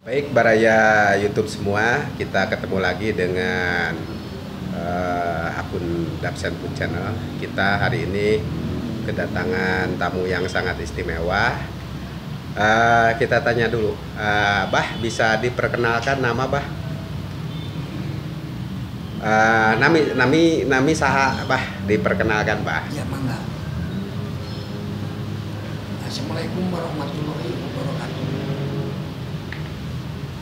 Baik, Baraya YouTube semua, kita ketemu lagi dengan akun Dapsen Food Channel. Kita hari ini kedatangan tamu yang sangat istimewa. Kita tanya dulu, Bah, bisa diperkenalkan nama Bah? Nami saha Bah, diperkenalkan Bah? Ya, mangga. Assalamualaikum warahmatullahi wabarakatuh.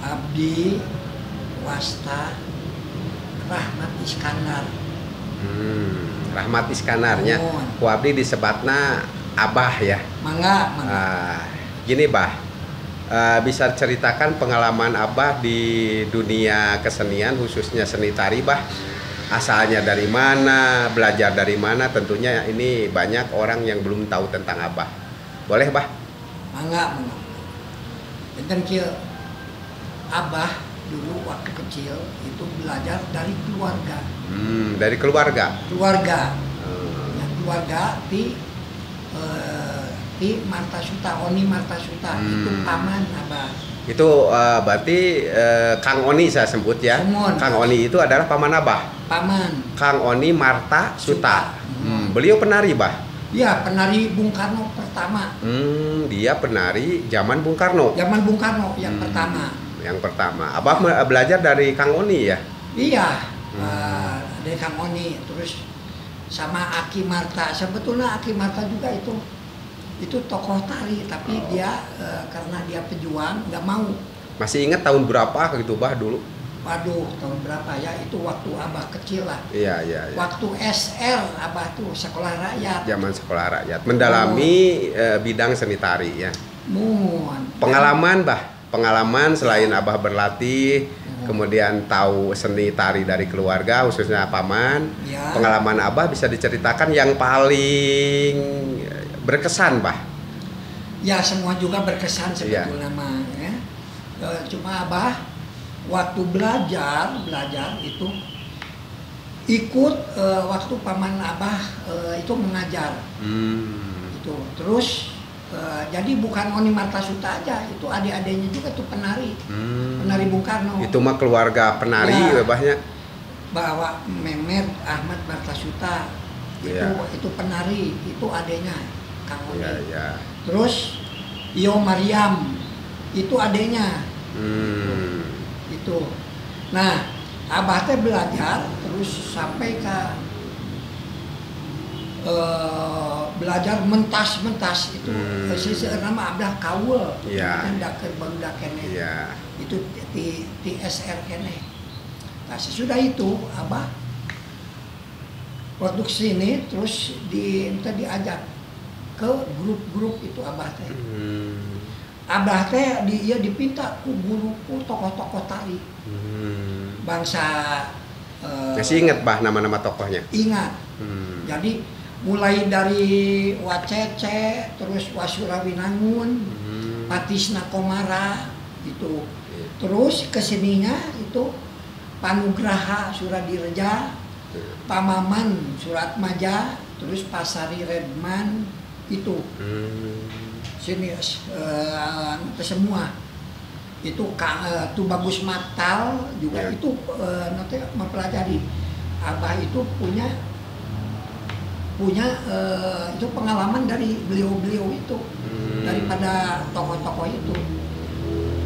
Abdi Wasta Rahmat Iskandar. Rahmat Iskandarnya. Oh. Ku abdi disebatna Abah ya. Mangga. Gini Bah, bisa ceritakan pengalaman Abah di dunia kesenian, khususnya seni tari Bah. Asalnya dari mana, belajar dari mana, tentunya ini banyak orang yang belum tahu tentang Abah. Boleh Bah? Mangga. Enten kieu Abah dulu waktu kecil itu belajar dari keluarga. Dari keluarga? Keluarga. Yang keluarga di Martasuta, Oni Martasuta. Itu paman Abah. Itu berarti Kang Oni saya sebut ya. Semon. Kang Oni itu adalah paman Abah. Paman. Kang Oni Martasuta. Beliau penari Bah? Ya, penari Bung Karno pertama. Dia penari zaman Bung Karno. Zaman Bung Karno yang pertama. Yang pertama. Abah belajar dari Kang Oni ya? Iya. Dari Kang Oni, terus sama Aki Marta. Sebetulnya Aki Marta juga itu tokoh tari, tapi dia karena dia pejuang nggak mau. Masih ingat tahun berapa gitu Bah dulu? Waduh, tahun berapa ya? Itu waktu Abah kecil lah. Iya. Waktu SR Abah tuh sekolah rakyat. Zaman sekolah rakyat. Mendalami bidang seni tari ya. Pengalaman selain Abah berlatih, kemudian tahu seni tari dari keluarga, khususnya paman. Ya. Pengalaman Abah bisa diceritakan yang paling berkesan Bah? Ya, semua juga berkesan sebetulnya mah ya. Cuma Abah waktu belajar itu ikut waktu paman Abah itu mengajar. Itu terus jadi bukan Oni Martasuta aja, itu adik-adiknya juga tuh penari. Penari Bung Karno. Itu mah keluarga penari ya, Bahnya. Bawa Mehmet Ahmad Martasuta. Itu penari, itu adiknya Kang Oni. Ya. Terus Iyo Mariam itu adiknya. Itu. Nah, Abah teh belajar terus sampai ke belajar mentas itu. Nama Abah kaul. Kan dakar baru dakene. Itu di SR kene. Nah, sesudah itu Abah waktu kesini terus diajak ke grup-grup itu Abah teh. Abah teh dia dipinta ku guruku tokoh-tokoh tari. Bangsa masih ingat Bah nama-nama tokohnya? Ingat. Jadi mulai dari Wacece, terus Wasurawinangun, Patisna Komara itu. Terus kesininya itu Panugraha Suradireja, Pamaman Suratmaja, terus Pasari Redman itu. Sini semua itu Bagus Matal juga itu nanti mempelajari. Abah itu punya itu pengalaman dari beliau itu, daripada tokoh-tokoh itu,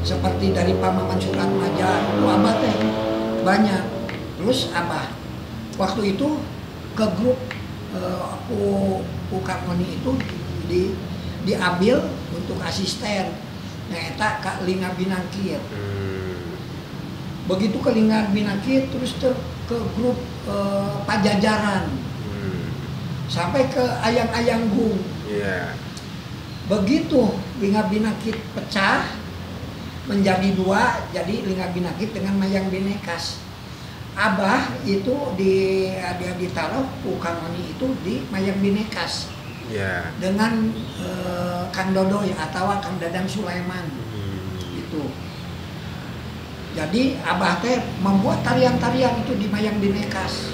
seperti dari Pamaman Suratmaja itu Abah teh banyak. Terus Abah waktu itu ke grup Kang Oni itu diambil untuk asisten nyata Kak Linga Binangkir. Begitu ke Linga Binangkir terus ke grup Pajajaran sampai ke Ayang-Ayanggung. Begitu Linga Binangkir pecah menjadi dua, jadi Linga Binangkir dengan Mayang Binekas. Abah itu dia ditaruh Kang Oni itu di Mayang Binekas. Dengan Kang Dodoy atau Kang Dadang Sulaiman itu. Jadi Abah teh membuat tarian-tarian itu di Mayang Binekas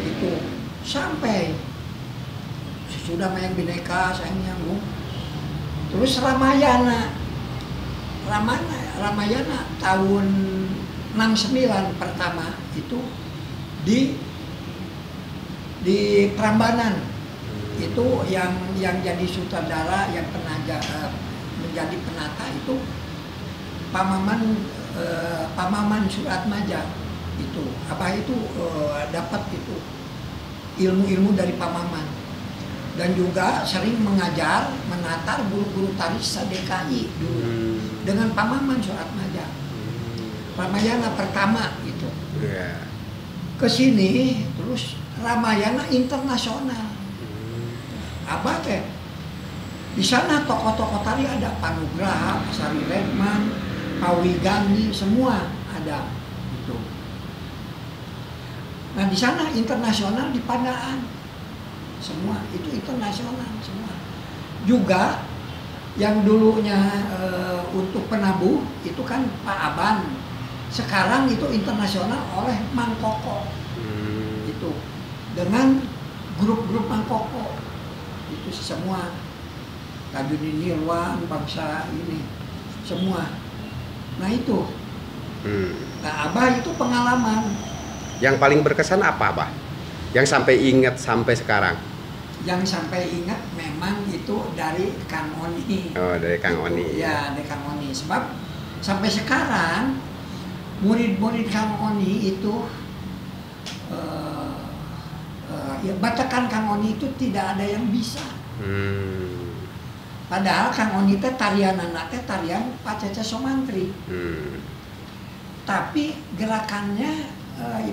itu sampai sudah Mayang Binekas, terus Ramayana Ramayana tahun 69 pertama itu di Prambanan. Itu yang jadi sutradara, yang menjadi penata itu Pamaman Suratmaja. Itu Abah itu dapat itu ilmu-ilmu dari Pamaman, dan juga sering mengajar menatar guru-guru tari se-DKI dulu dengan Pamaman Suratmaja. Ramayana pertama itu kesini, terus Ramayana internasional. Abah teh di sana tokoh-tokoh tari ada Panugraha, Sari Redman, Pawi Gandhi, semua ada itu. Nah di sana internasional, di Pandaan semua itu internasional semua. Juga yang dulunya untuk penabuh itu kan Pak Aban, sekarang itu internasional oleh Mang Koko. Itu dengan grup-grup Mang Koko itu semua, Tajudin Nirwan, bangsa ini semua. Nah itu nah Abah itu pengalaman. Yang paling berkesan apa, Abah? Yang sampai ingat sampai sekarang? Yang sampai ingat memang itu dari Kang Oni. Oh, dari Kang Oni. Ya, dari Kang Oni. Sebab sampai sekarang murid-murid Kang Oni itu ya, batakan Kang Oni itu tidak ada yang bisa. Padahal Kang Oni teh tarian anaknya tarian Pak Cece Somantri. Tapi gerakannya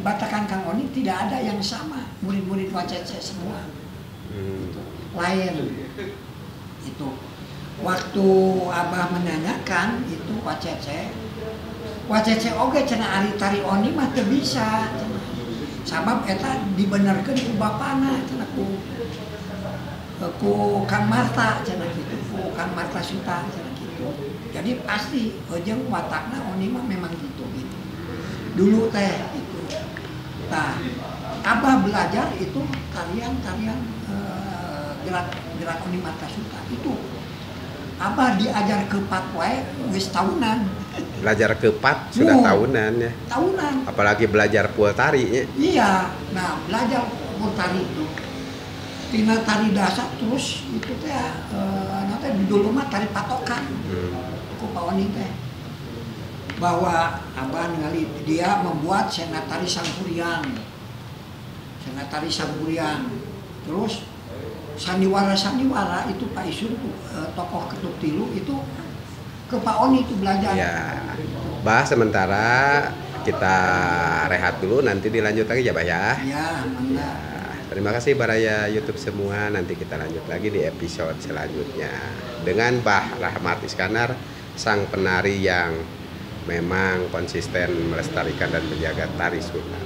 batakan Kang Oni tidak ada yang sama. Murid-murid Pak Cece semua lain. Itu waktu Abah menanyakan itu Pak Cece oge cenah ari tari Oni mah teu bisa. Sabab eta dibenerkeun ku bapana cenah ku Kang Marta cenah kitu, ku Kang Marta Suta cenah kitu. Jadi pasti jeung watakna Oni mah memang gitu. Dulu teh itu. Nah, Abah belajar itu tarian-tarian gerak Oni Marta Suta itu. Abah diajar ke Pat wae geus tahunan. Belajar ke Pat sudah tahunan ya. Tahunan. Apalagi belajar pul tari ya. Iya. Nah, belajar pul tari itu tina tari dasar terus itu teh nanti di dulu mah tari patokan. Ku Pak Oni teh. Bahwa Abah ningali dia membuat senatari Sangkuriang. Senatari Sangkuriang. Terus sandiwara itu Pak Isun tokoh Ketuk Tilu itu ke Pak Oni itu belajar. Ya. Bah, sementara kita rehat dulu, nanti dilanjut lagi ya, Bah ya. Ya, mangga. Terima kasih Baraya YouTube semua. Nanti kita lanjut lagi di episode selanjutnya dengan Bah Rahmat Iskandar, sang penari yang memang konsisten melestarikan dan menjaga tari Sunda.